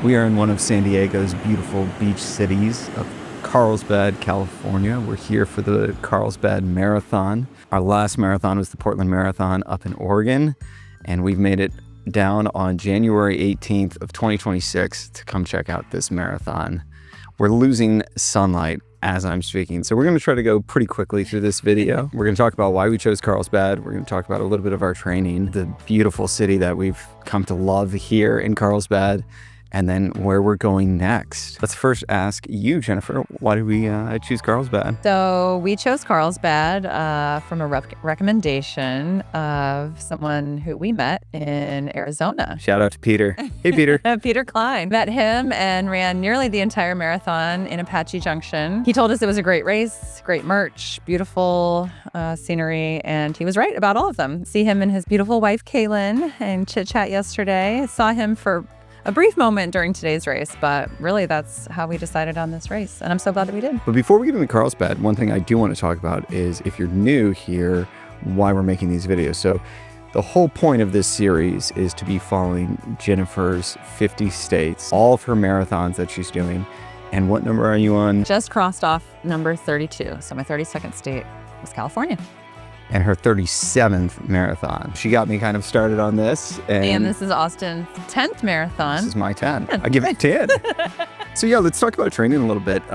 We are in one of San Diego's beautiful beach cities of Carlsbad, California. We're here for the Carlsbad Marathon. Our last marathon was the Portland Marathon up in Oregon, and we've made it down on January 18th of 2026 to come check out this marathon. We're losing sunlight as I'm speaking, so we're going to try to go pretty quickly through this video. We're going to talk about why we chose Carlsbad. We're going to talk about a little bit of our training, the beautiful city that we've come to love here in Carlsbad, and then where we're going next. Let's first ask you, Jennifer, why did we choose Carlsbad? So we chose Carlsbad from a recommendation of someone who we met in Arizona. Shout out to Peter. Hey, Peter. Peter Klein. Met him and ran nearly the entire marathon in Apache Junction. He told us it was a great race, great merch, beautiful scenery, and he was right about all of them. See him and his beautiful wife, Kaylin, and chit-chat yesterday. Saw him for a brief moment during today's race, but really that's how we decided on this race, and I'm so glad that we did. But before we get into Carlsbad, one thing I do want to talk about is, if you're new here, why we're making these videos. So the whole point of this series is to be following Jennifer's 50 states, all of her marathons that she's doing. And what number are you on? Just crossed off number 32, so my 32nd state was California. And her 37th marathon. She got me kind of started on this. And this is Austin's 10th marathon. This is my 10. I give it 10. So yeah, let's talk about training a little bit.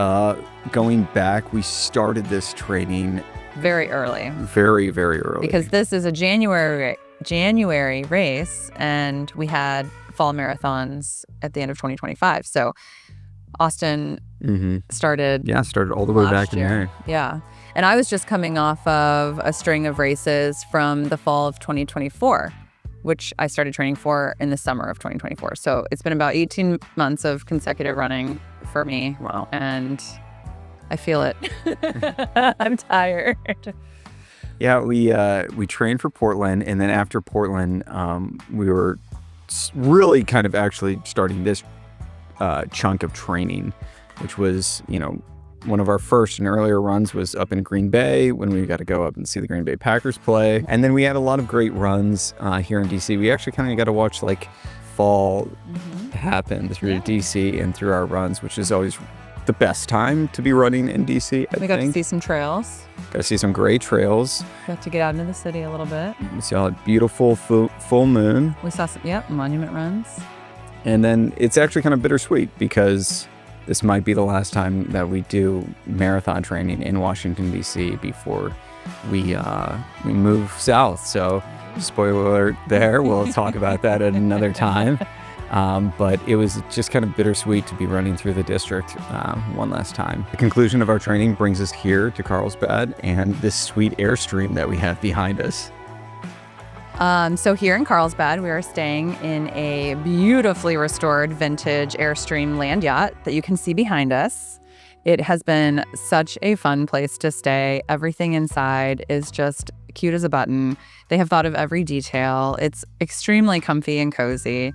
Going back, we started this training very early. Very, very early. Because this is a January race, and we had fall marathons at the end of 2025. So Austin started. Yeah, started all the way back in there. Yeah. And I was just coming off of a string of races from the fall of 2024, which I started training for in the summer of 2024. So it's been about 18 months of consecutive running for me. Wow. And I feel it. I'm tired. Yeah, we trained for Portland, and then after Portland, we were really kind of actually starting this chunk of training, which was, one of our first and earlier runs was up in Green Bay when we got to go up and see the Green Bay Packers play. And then we had a lot of great runs here in DC. We actually kind of got to watch fall happen through DC and through our runs, which is always the best time to be running in DC. We got to see some trails. Got to see some great trails. Got to get out into the city a little bit. We saw a beautiful full moon. We saw some, monument runs. And then it's actually kind of bittersweet because this might be the last time that we do marathon training in Washington, D.C. before we move south. So spoiler alert there. We'll talk about that at another time. But it was just kind of bittersweet to be running through the district one last time. The conclusion of our training brings us here to Carlsbad and this sweet Airstream that we have behind us. So here in Carlsbad, we are staying in a beautifully restored vintage Airstream land yacht that you can see behind us. It has been such a fun place to stay. Everything inside is just cute as a button. They have thought of every detail. It's extremely comfy and cozy.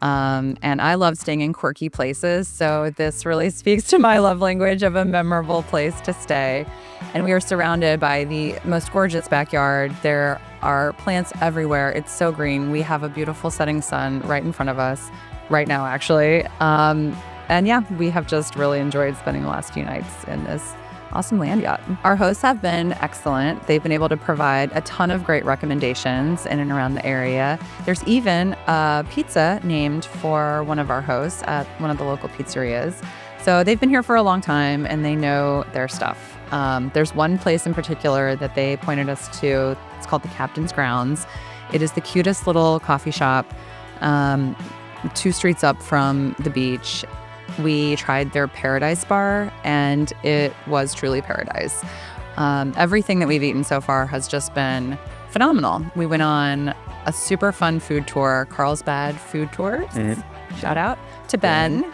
And I love staying in quirky places, so this really speaks to my love language of a memorable place to stay. And we are surrounded by the most gorgeous backyard. There are plants everywhere. It's so green. We have a beautiful setting sun right in front of us right now, actually. And yeah, we have just really enjoyed spending the last few nights in this awesome land yacht. Our hosts have been excellent. They've been able to provide a ton of great recommendations in and around the area. There's even a pizza named for one of our hosts at one of the local pizzerias. So they've been here for a long time and they know their stuff. There's one place in particular that they pointed us to. It's called the Captain's Grounds. It is the cutest little coffee shop 2 streets up from the beach. We tried their Paradise Bar, and it was truly paradise. Everything that we've eaten so far has just been phenomenal. We went on a super fun food tour, Carlsbad Food Tours. Shout out to Ben.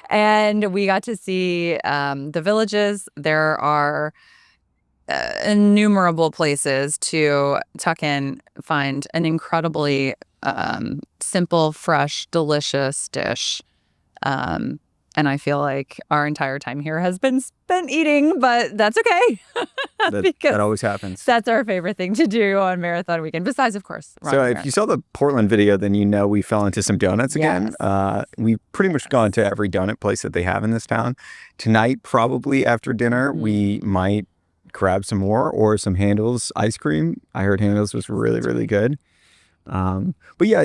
And we got to see the villages. There are innumerable places to tuck in, find an incredibly simple, fresh, delicious dish. And I feel like our entire time here has been spent eating, but that's okay. That always happens. That's our favorite thing to do on marathon weekend, besides, of course, So if you saw the Portland video, then you know we fell into some donuts again. Yes. We've pretty much gone to every donut place that they have in this town. Tonight, probably after dinner, we might grab some more or some Handel's ice cream. I heard Handel's was really, really good. But yeah,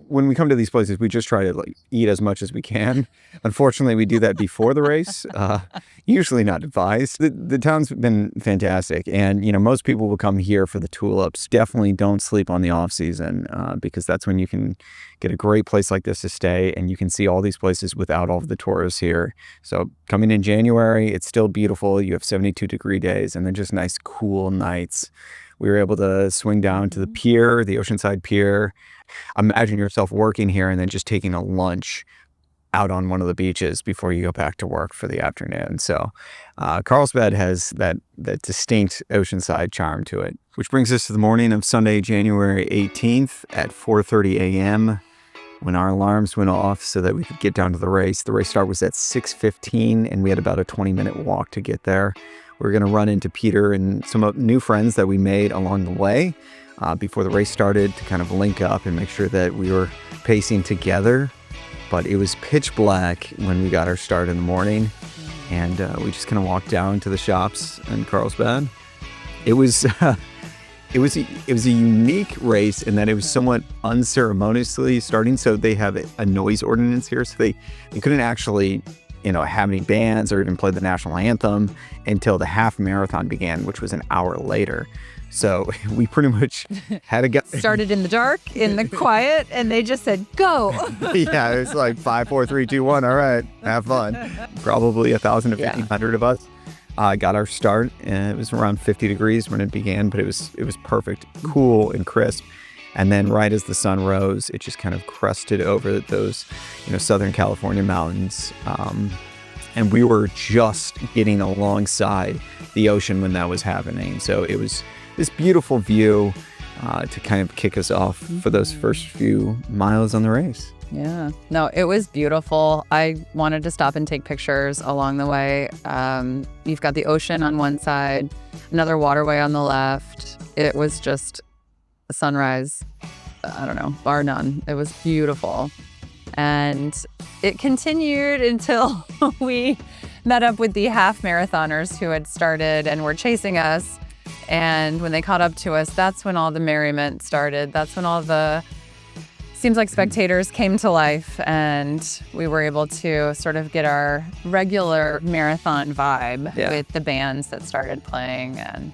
when we come to these places, we just try to eat as much as we can. Unfortunately, we do that before the race. Usually not advised. The town's been fantastic, and most people will come here for the tulips. Definitely don't sleep on the off season because that's when you can get a great place like this to stay, and you can see all these places without all of the tourists here. So coming in January, it's still beautiful. You have 72-degree days, and then just nice, cool nights. We were able to swing down to the pier, the Oceanside Pier. Imagine yourself working here and then just taking a lunch out on one of the beaches before you go back to work for the afternoon. So Carlsbad has that distinct Oceanside charm to it, which brings us to the morning of Sunday, January 18th at 4:30 a.m. when our alarms went off so that we could get down to the race. The race start was at 6:15, and we had about a 20-minute walk to get there. We're going to run into Peter and some new friends that we made along the way before the race started to kind of link up and make sure that we were pacing together. But it was pitch black when we got our start in the morning, and we just kind of walked down to the shops in Carlsbad. It was it was a unique race in that it was somewhat unceremoniously starting. So they have a noise ordinance here, so they couldn't actually have any bands or even play the national anthem until the half marathon began, which was an hour later. So we pretty much had to go. Started in the dark, in the quiet, and they just said, go. Yeah, it was like 5, 4, 3, 2, 1. All right, have fun. Probably 1,000 to 1,500 of us got our start, and it was around 50 degrees when it began, but it was perfect, cool and crisp. And then right as the sun rose, it just kind of crested over those, Southern California mountains. And we were just getting alongside the ocean when that was happening. So it was this beautiful view to kind of kick us off for those first few miles on the race. Yeah. No, it was beautiful. I wanted to stop and take pictures along the way. You've got the ocean on one side, another waterway on the left. It was just a sunrise, I don't know, bar none. It was beautiful. And it continued until we met up with the half marathoners who had started and were chasing us. And when they caught up to us, that's when all the merriment started. That's when all the seems like spectators came to life, and we were able to sort of get our regular marathon vibe with the bands that started playing, and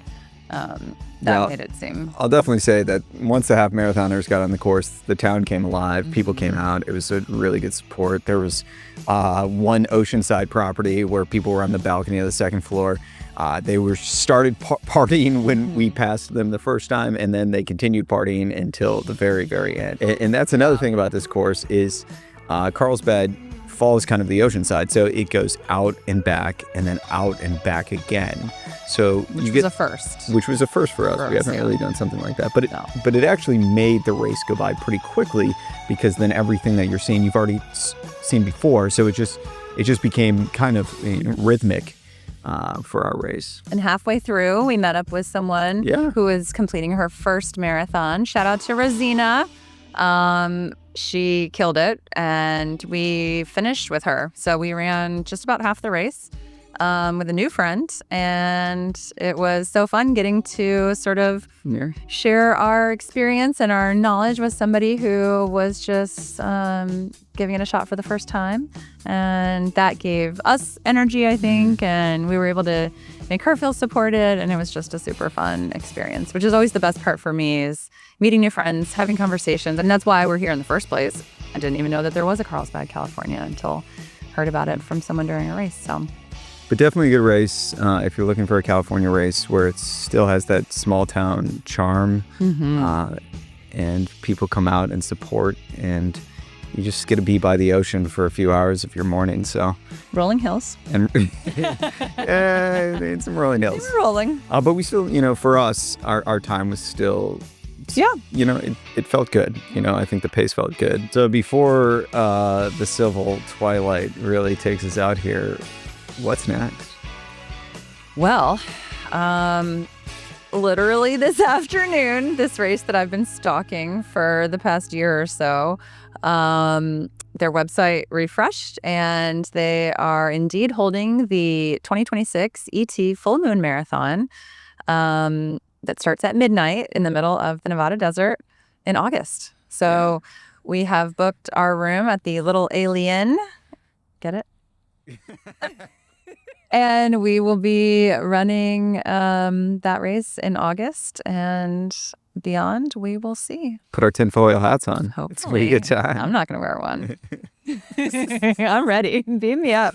that made it seem. I'll definitely say that once the half marathoners got on the course, the town came alive. People came out. It was a really good support. There was one Oceanside property where people were on the balcony of the second floor. They were started partying when we passed them the first time, and then they continued partying until the very, very end. And that's another thing about this course is Carlsbad follows kind of the Oceanside, so it goes out and back, and then out and back again. So which was a first. Which was a first for us. We haven't really done something like that. But it actually made the race go by pretty quickly, because then everything that you're seeing, you've already seen before. So it just became kind of rhythmic for our race. And halfway through, we met up with someone who was completing her first marathon. Shout out to Rosina. She killed it, and we finished with her. So we ran just about half the race with a new friend, and it was so fun getting to sort of share our experience and our knowledge with somebody who was just giving it a shot for the first time. And that gave us energy, I think, and we were able to make her feel supported, and it was just a super fun experience, which is always the best part for me, is meeting new friends, having conversations, and that's why we're here in the first place. I didn't even know that there was a Carlsbad, California, until heard about it from someone during a race. So, but definitely a good race if you're looking for a California race where it still has that small town charm, and people come out and support, and you just get to be by the ocean for a few hours of your morning. So rolling hills, and some rolling hills. Rolling, but we still, for us, our time was still was, it felt good. I think the pace felt good. So before the civil twilight really takes us out here, what's next? Well, literally this afternoon, this race that I've been stalking for the past year or so, their website refreshed, and they are indeed holding the 2026 ET Full Moon Marathon that starts at midnight in the middle of the Nevada desert in August. So we have booked our room at the Little Alien. Get it? And we will be running that race in August, and beyond, we will see. Put our tinfoil hats on. Hopefully. It's going to be a good time. I'm not going to wear one. I'm ready. Beam me up.